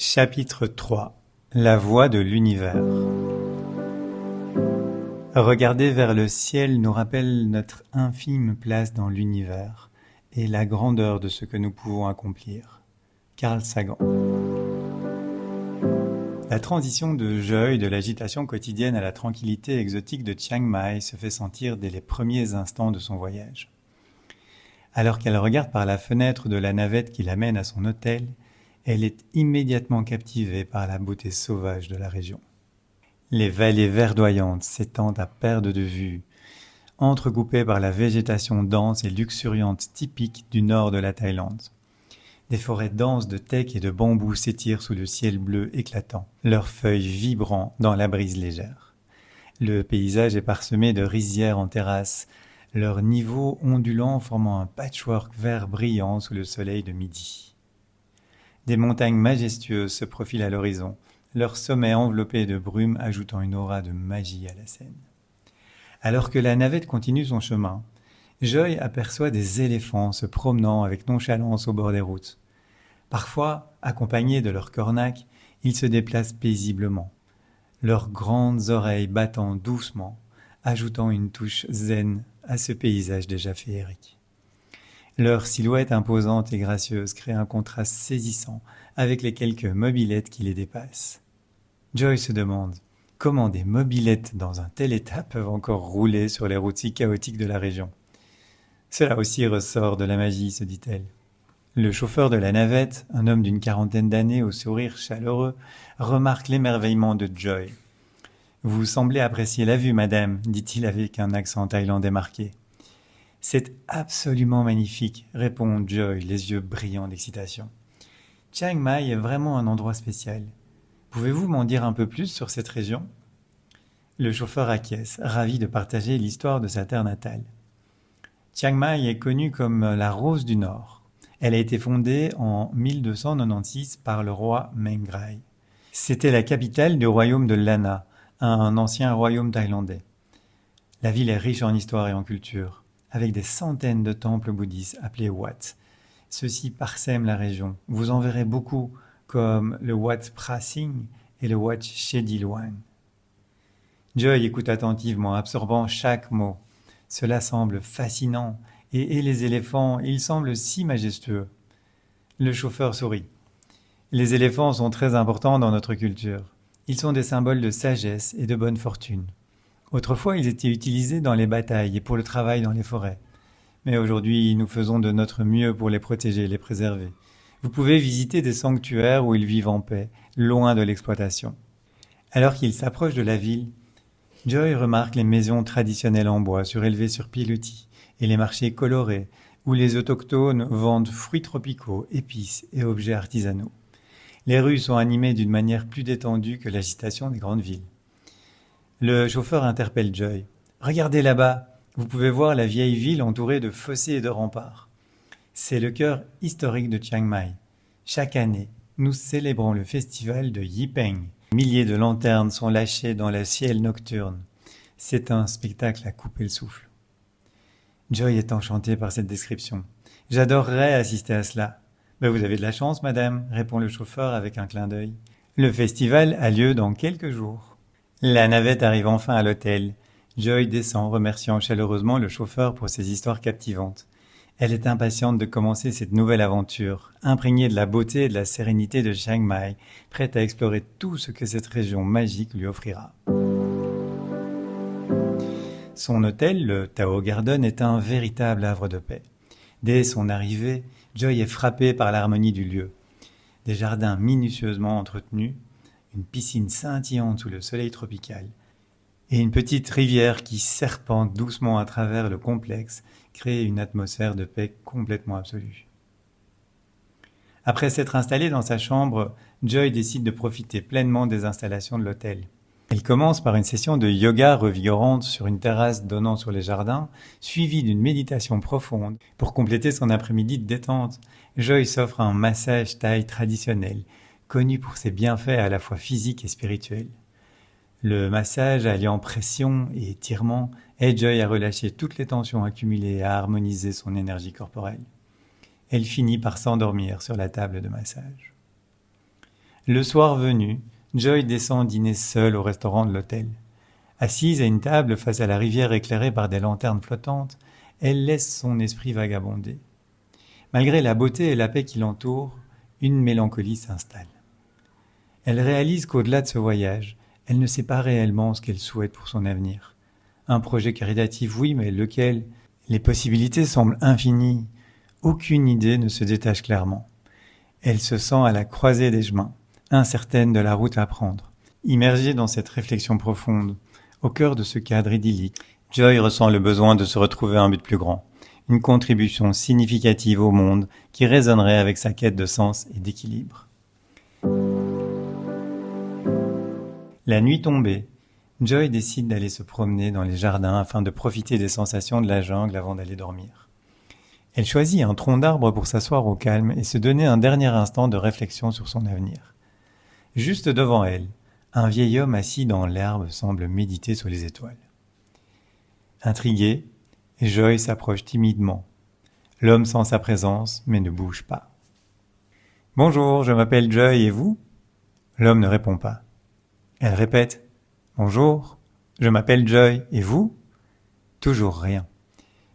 Chapitre 3. La voix de l'univers. Regarder vers le ciel nous rappelle notre infime place dans l'univers et la grandeur de ce que nous pouvons accomplir. Carl Sagan. La transition de Joy de l'agitation quotidienne à la tranquillité exotique de Chiang Mai se fait sentir dès les premiers instants de son voyage. Alors qu'elle regarde par la fenêtre de la navette qui l'amène à son hôtel, elle est immédiatement captivée par la beauté sauvage de la région. Les vallées verdoyantes s'étendent à perte de vue, entrecoupées par la végétation dense et luxuriante typique du nord de la Thaïlande. Des forêts denses de teck et de bambous s'étirent sous le ciel bleu éclatant, leurs feuilles vibrant dans la brise légère. Le paysage est parsemé de rizières en terrasse, leurs niveaux ondulants formant un patchwork vert brillant sous le soleil de midi. Des montagnes majestueuses se profilent à l'horizon, leur sommet enveloppé de brume ajoutant une aura de magie à la scène. Alors que la navette continue son chemin, Joy aperçoit des éléphants se promenant avec nonchalance au bord des routes. Parfois, accompagnés de leurs cornacs, ils se déplacent paisiblement, leurs grandes oreilles battant doucement, ajoutant une touche zen à ce paysage déjà féerique. Leur silhouette imposante et gracieuse crée un contraste saisissant avec les quelques mobylettes qui les dépassent. Joy se demande comment des mobylettes dans un tel état peuvent encore rouler sur les routes si chaotiques de la région. Cela aussi ressort de la magie, se dit-elle. Le chauffeur de la navette, un homme d'une quarantaine d'années au sourire chaleureux, remarque l'émerveillement de Joy. « Vous semblez apprécier la vue, madame, dit-il avec un accent thaïlandais marqué. « C'est absolument magnifique, répond Joy, les yeux brillants d'excitation. Chiang Mai est vraiment un endroit spécial. Pouvez-vous m'en dire un peu plus sur cette région ?» Le chauffeur acquiesce, ravi de partager l'histoire de sa terre natale. Chiang Mai est connue comme la Rose du Nord. Elle a été fondée en 1296 par le roi Mengrai. C'était la capitale du royaume de Lana, un ancien royaume thaïlandais. La ville est riche en histoire et en culture, avec des centaines de temples bouddhistes appelés Wat. Ceux-ci parsèment la région. Vous en verrez beaucoup, comme le Wat Prasing et le Wat Chediluan. Joy écoute attentivement, absorbant chaque mot. Cela semble fascinant, et les éléphants, ils semblent si majestueux. Le chauffeur sourit. Les éléphants sont très importants dans notre culture. Ils sont des symboles de sagesse et de bonne fortune. Autrefois, ils étaient utilisés dans les batailles et pour le travail dans les forêts. Mais aujourd'hui, nous faisons de notre mieux pour les protéger et les préserver. Vous pouvez visiter des sanctuaires où ils vivent en paix, loin de l'exploitation. Alors qu'ils s'approchent de la ville, Joy remarque les maisons traditionnelles en bois surélevées sur pilotis et les marchés colorés où les autochtones vendent fruits tropicaux, épices et objets artisanaux. Les rues sont animées d'une manière plus détendue que l'agitation des grandes villes. Le chauffeur interpelle Joy. « Regardez là-bas, vous pouvez voir la vieille ville entourée de fossés et de remparts. C'est le cœur historique de Chiang Mai. Chaque année, nous célébrons le festival de Yipeng. Milliers de lanternes sont lâchées dans le ciel nocturne. C'est un spectacle à couper le souffle. » Joy est enchantée par cette description. « J'adorerais assister à cela. » « Ben vous avez de la chance, madame, répond le chauffeur avec un clin d'œil. Le festival a lieu dans quelques jours. La navette arrive enfin à l'hôtel. Joy descend, remerciant chaleureusement le chauffeur pour ses histoires captivantes. Elle est impatiente de commencer cette nouvelle aventure, imprégnée de la beauté et de la sérénité de Chiang Mai, prête à explorer tout ce que cette région magique lui offrira. Son hôtel, le Tao Garden, est un véritable havre de paix. Dès son arrivée, Joy est frappée par l'harmonie du lieu. Des jardins minutieusement entretenus, une piscine scintillante sous le soleil tropical, et une petite rivière qui serpente doucement à travers le complexe crée une atmosphère de paix complètement absolue. Après s'être installée dans sa chambre, Joy décide de profiter pleinement des installations de l'hôtel. Elle commence par une session de yoga revigorante sur une terrasse donnant sur les jardins, suivie d'une méditation profonde. Pour compléter son après-midi de détente, Joy s'offre un massage thaï traditionnel, connu pour ses bienfaits à la fois physiques et spirituels. Le massage alliant pression et étirement aide Joy à relâcher toutes les tensions accumulées et à harmoniser son énergie corporelle. Elle finit par s'endormir sur la table de massage. Le soir venu, Joy descend dîner seule au restaurant de l'hôtel. Assise à une table face à la rivière éclairée par des lanternes flottantes, elle laisse son esprit vagabonder. Malgré la beauté et la paix qui l'entourent, une mélancolie s'installe. Elle réalise qu'au-delà de ce voyage, elle ne sait pas réellement ce qu'elle souhaite pour son avenir. Un projet caritatif, oui, mais lequel? Les possibilités semblent infinies. Aucune idée ne se détache clairement. Elle se sent à la croisée des chemins, incertaine de la route à prendre. Immergée dans cette réflexion profonde, au cœur de ce cadre idyllique, Joy ressent le besoin de se retrouver un but plus grand, une contribution significative au monde qui résonnerait avec sa quête de sens et d'équilibre. La nuit tombée, Joy décide d'aller se promener dans les jardins afin de profiter des sensations de la jungle avant d'aller dormir. Elle choisit un tronc d'arbre pour s'asseoir au calme et se donner un dernier instant de réflexion sur son avenir. Juste devant elle, un vieil homme assis dans l'herbe semble méditer sur les étoiles. Intriguée, Joy s'approche timidement. L'homme sent sa présence, mais ne bouge pas. « Bonjour, je m'appelle Joy, et vous ?» L'homme ne répond pas. Elle répète « Bonjour, je m'appelle Joy, et vous ?» Toujours rien.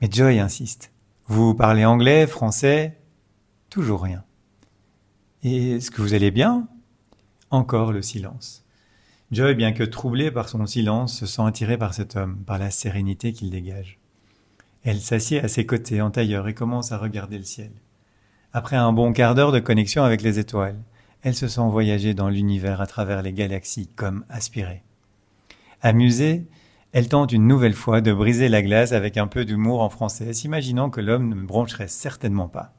Mais Joy insiste. « Vous parlez anglais, français ?» Toujours rien. « Et est-ce que vous allez bien ?» Encore le silence. Joy, bien que troublée par son silence, se sent attirée par cet homme, par la sérénité qu'il dégage. Elle s'assied à ses côtés en tailleur et commence à regarder le ciel. Après un bon quart d'heure de connexion avec les étoiles, elle se sent voyager dans l'univers à travers les galaxies comme aspirée. Amusée, elle tente une nouvelle fois de briser la glace avec un peu d'humour en français, s'imaginant que l'homme ne me broncherait certainement pas.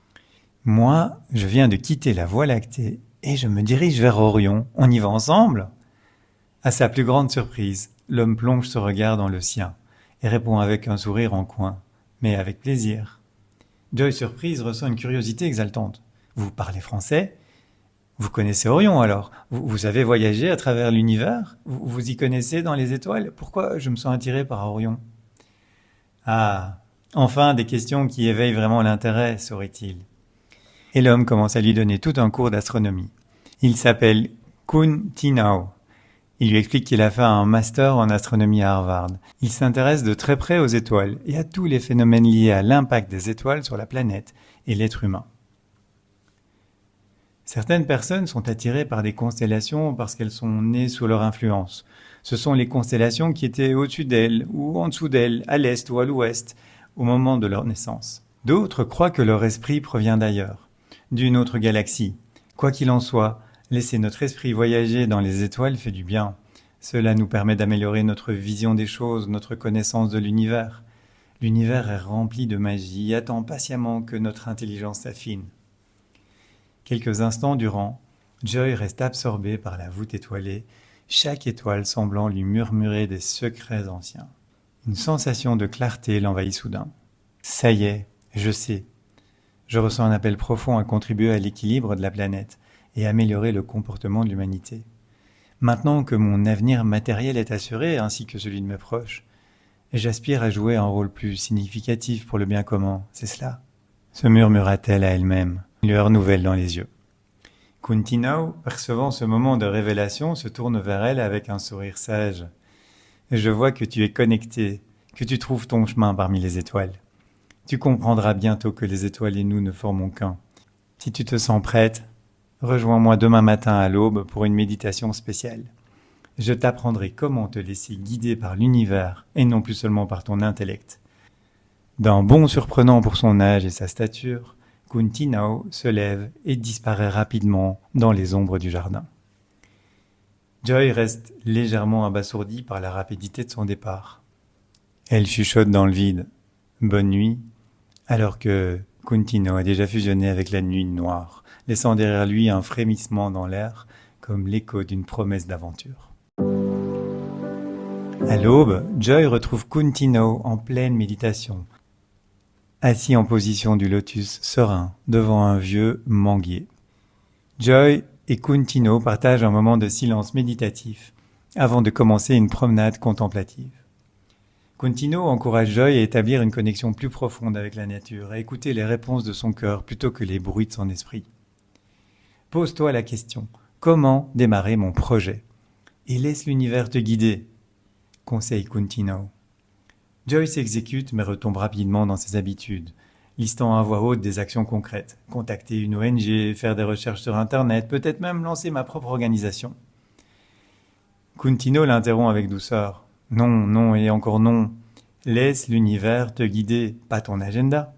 « Moi, je viens de quitter la Voie lactée et je me dirige vers Orion. On y va ensemble ?» À sa plus grande surprise, l'homme plonge ce regard dans le sien et répond avec un sourire en coin, mais avec plaisir. Joy, surprise, ressent une curiosité exaltante. « Vous parlez français ? Vous connaissez Orion alors ? Vous avez voyagé à travers l'univers ? Vous y connaissez dans les étoiles ? Pourquoi je me sens attiré par Orion ?» Ah, enfin des questions qui éveillent vraiment l'intérêt, sourit-il. Et l'homme commence à lui donner tout un cours d'astronomie. Il s'appelle Kun Tinao. Il lui explique qu'il a fait un master en astronomie à Harvard. Il s'intéresse de très près aux étoiles et à tous les phénomènes liés à l'impact des étoiles sur la planète et l'être humain. Certaines personnes sont attirées par des constellations parce qu'elles sont nées sous leur influence. Ce sont les constellations qui étaient au-dessus d'elles ou en dessous d'elles, à l'est ou à l'ouest, au moment de leur naissance. D'autres croient que leur esprit provient d'ailleurs, d'une autre galaxie. Quoi qu'il en soit, laisser notre esprit voyager dans les étoiles fait du bien. Cela nous permet d'améliorer notre vision des choses, notre connaissance de l'univers. L'univers est rempli de magie et attend patiemment que notre intelligence s'affine. Quelques instants durant, Joy reste absorbée par la voûte étoilée, chaque étoile semblant lui murmurer des secrets anciens. Une sensation de clarté l'envahit soudain. Ça y est, je sais. Je ressens un appel profond à contribuer à l'équilibre de la planète et améliorer le comportement de l'humanité. Maintenant que mon avenir matériel est assuré, ainsi que celui de mes proches, j'aspire à jouer un rôle plus significatif pour le bien commun, c'est cela, se murmura-t-elle à elle-même, une lueur nouvelle dans les yeux. Kun Tinao, percevant ce moment de révélation, se tourne vers elle avec un sourire sage. « Je vois que tu es connecté, que tu trouves ton chemin parmi les étoiles. Tu comprendras bientôt que les étoiles et nous ne formons qu'un. Si tu te sens prête, rejoins-moi demain matin à l'aube pour une méditation spéciale. Je t'apprendrai comment te laisser guider par l'univers et non plus seulement par ton intellect. » D'un bond surprenant pour son âge et sa stature, Kun Tinao se lève et disparaît rapidement dans les ombres du jardin. Joy reste légèrement abasourdie par la rapidité de son départ. Elle chuchote dans le vide « Bonne nuit », alors que Kun Tinao a déjà fusionné avec la nuit noire, laissant derrière lui un frémissement dans l'air comme l'écho d'une promesse d'aventure. À l'aube, Joy retrouve Kun Tinao en pleine méditation, assis en position du lotus serein devant un vieux manguier. Joy et Kun Tinao partagent un moment de silence méditatif avant de commencer une promenade contemplative. Kun Tinao encourage Joy à établir une connexion plus profonde avec la nature, à écouter les réponses de son cœur plutôt que les bruits de son esprit. Pose-toi la question, comment démarrer mon projet. Et laisse l'univers te guider, conseille Coutinho. Joy s'exécute mais retombe rapidement dans ses habitudes, listant à voix haute des actions concrètes. Contacter une ONG, faire des recherches sur Internet, peut-être même lancer ma propre organisation. Coutinho l'interrompt avec douceur. Non, non et encore non. Laisse l'univers te guider, pas ton agenda.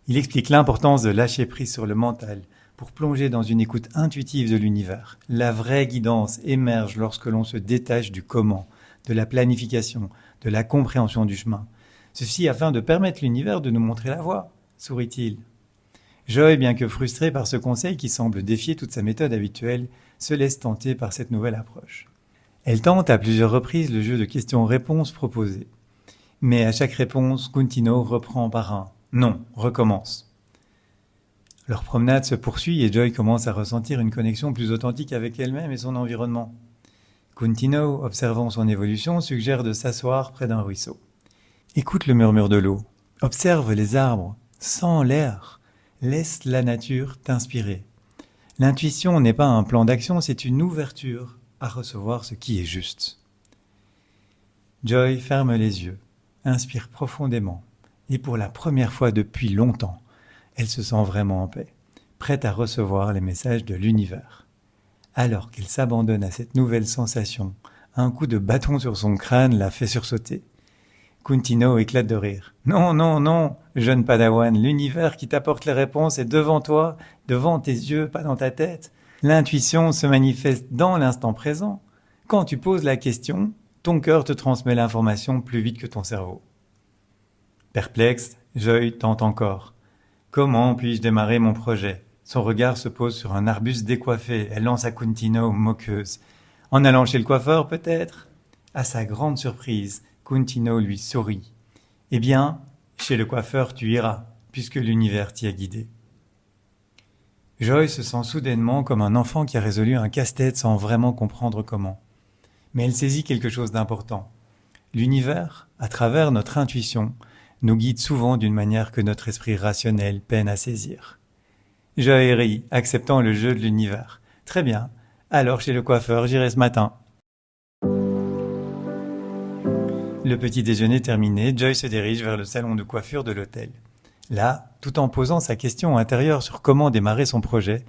Il explique l'importance de lâcher prise sur le mental pour plonger dans une écoute intuitive de l'univers. La vraie guidance émerge lorsque l'on se détache du comment, de la planification, de la compréhension du chemin. Ceci afin de permettre l'univers de nous montrer la voie, sourit-il. Joy, bien que frustré par ce conseil qui semble défier toute sa méthode habituelle, se laisse tenter par cette nouvelle approche. Elle tente à plusieurs reprises le jeu de questions-réponses proposé. Mais à chaque réponse, Coutinho reprend par un « non, recommence ». Leur promenade se poursuit et Joy commence à ressentir une connexion plus authentique avec elle-même et son environnement. Coutinho, observant son évolution, suggère de s'asseoir près d'un ruisseau. Écoute le murmure de l'eau, observe les arbres, sens l'air, laisse la nature t'inspirer. L'intuition n'est pas un plan d'action, c'est une ouverture à recevoir ce qui est juste. Joy ferme les yeux, inspire profondément, et pour la première fois depuis longtemps, elle se sent vraiment en paix, prête à recevoir les messages de l'univers. Alors qu'elle s'abandonne à cette nouvelle sensation, un coup de bâton sur son crâne la fait sursauter. Coutinho éclate de rire. « Non, non, non, jeune padawan, l'univers qui t'apporte les réponses est devant toi, devant tes yeux, pas dans ta tête. L'intuition se manifeste dans l'instant présent. Quand tu poses la question, ton cœur te transmet l'information plus vite que ton cerveau. » Perplexe, Joy tente encore. « Comment puis-je démarrer mon projet ?» Son regard se pose sur un arbuste décoiffé. Elle lance à Coutinho, moqueuse. « En allant chez le coiffeur, peut-être ?» À sa grande surprise, Coutinho lui sourit. « Eh bien, chez le coiffeur tu iras, puisque l'univers t'y a guidé. » Joy se sent soudainement comme un enfant qui a résolu un casse-tête sans vraiment comprendre comment. Mais elle saisit quelque chose d'important. L'univers, à travers notre intuition, nous guide souvent d'une manière que notre esprit rationnel peine à saisir. Joy rit, acceptant le jeu de l'univers. « Très bien, alors chez le coiffeur j'irai ce matin. » Le petit déjeuner terminé, Joy se dirige vers le salon de coiffure de l'hôtel. Là, tout en posant sa question intérieure sur comment démarrer son projet,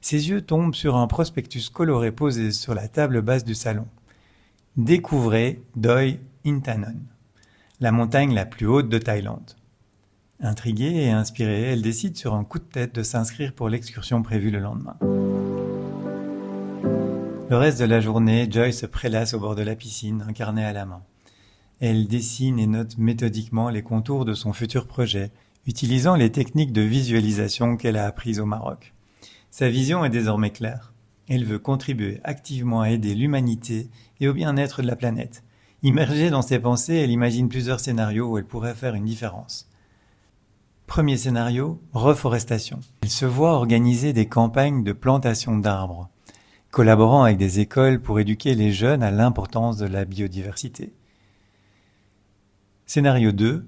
ses yeux tombent sur un prospectus coloré posé sur la table basse du salon. Découvrez Doi Intanon, la montagne la plus haute de Thaïlande. Intriguée et inspirée, elle décide sur un coup de tête de s'inscrire pour l'excursion prévue le lendemain. Le reste de la journée, Joy se prélasse au bord de la piscine, un carnet à la main. Elle dessine et note méthodiquement les contours de son futur projet, utilisant les techniques de visualisation qu'elle a apprises au Maroc. Sa vision est désormais claire. Elle veut contribuer activement à aider l'humanité et au bien-être de la planète. Immergée dans ses pensées, elle imagine plusieurs scénarios où elle pourrait faire une différence. Premier scénario, reforestation. Elle se voit organiser des campagnes de plantation d'arbres, collaborant avec des écoles pour éduquer les jeunes à l'importance de la biodiversité. Scénario 2.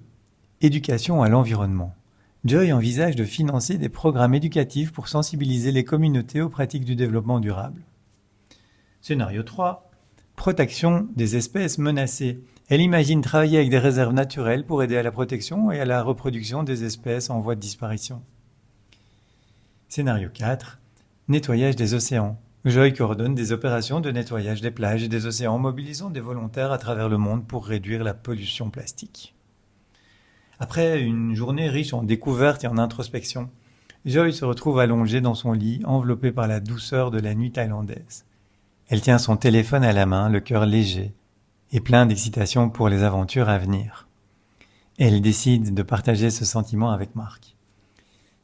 Éducation à l'environnement. Joy envisage de financer des programmes éducatifs pour sensibiliser les communautés aux pratiques du développement durable. Scénario 3. Protection des espèces menacées. Elle imagine travailler avec des réserves naturelles pour aider à la protection et à la reproduction des espèces en voie de disparition. Scénario 4. Nettoyage des océans. Joy coordonne des opérations de nettoyage des plages et des océans, mobilisant des volontaires à travers le monde pour réduire la pollution plastique. Après une journée riche en découvertes et en introspection, Joy se retrouve allongée dans son lit, enveloppée par la douceur de la nuit thaïlandaise. Elle tient son téléphone à la main, le cœur léger et plein d'excitation pour les aventures à venir. Elle décide de partager ce sentiment avec Marc.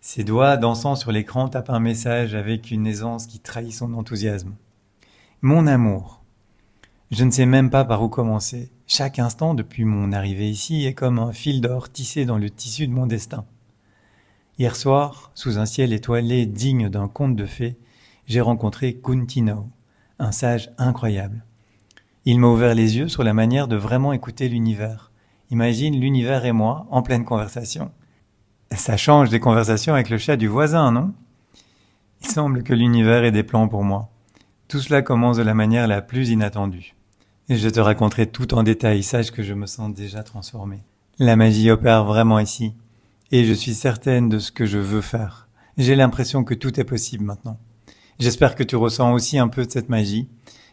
Ses doigts dansant sur l'écran tapent un message avec une aisance qui trahit son enthousiasme. « Mon amour, je ne sais même pas par où commencer. Chaque instant depuis mon arrivée ici est comme un fil d'or tissé dans le tissu de mon destin. Hier soir, sous un ciel étoilé digne d'un conte de fées, j'ai rencontré Coutinho, un sage incroyable. Il m'a ouvert les yeux sur la manière de vraiment écouter l'univers. Imagine l'univers et moi en pleine conversation. Ça change des conversations avec le chat du voisin, non ? Il semble que l'univers ait des plans pour moi. Tout cela commence de la manière la plus inattendue. Et je te raconterai tout en détail, sache que je me sens déjà transformé. La magie opère vraiment ici, et je suis certaine de ce que je veux faire. J'ai l'impression que tout est possible maintenant. J'espère que tu ressens aussi un peu de cette magie,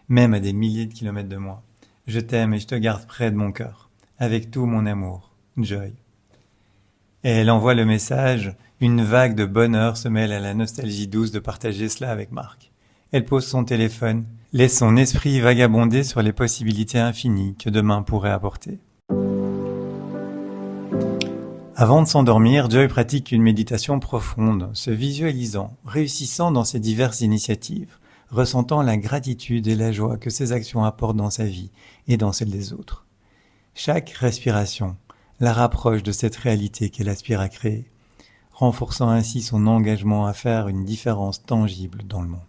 même à des milliers de kilomètres de moi. Je t'aime et je te garde près de mon cœur, avec tout mon amour. Joy. Et elle envoie le message, une vague de bonheur se mêle à la nostalgie douce de partager cela avec Marc. Elle pose son téléphone, laisse son esprit vagabonder sur les possibilités infinies que demain pourrait apporter. Avant de s'endormir, Joy pratique une méditation profonde, se visualisant, réussissant dans ses diverses initiatives, ressentant la gratitude et la joie que ses actions apportent dans sa vie et dans celle des autres. Chaque respiration la rapproche de cette réalité qu'elle aspire à créer, renforçant ainsi son engagement à faire une différence tangible dans le monde.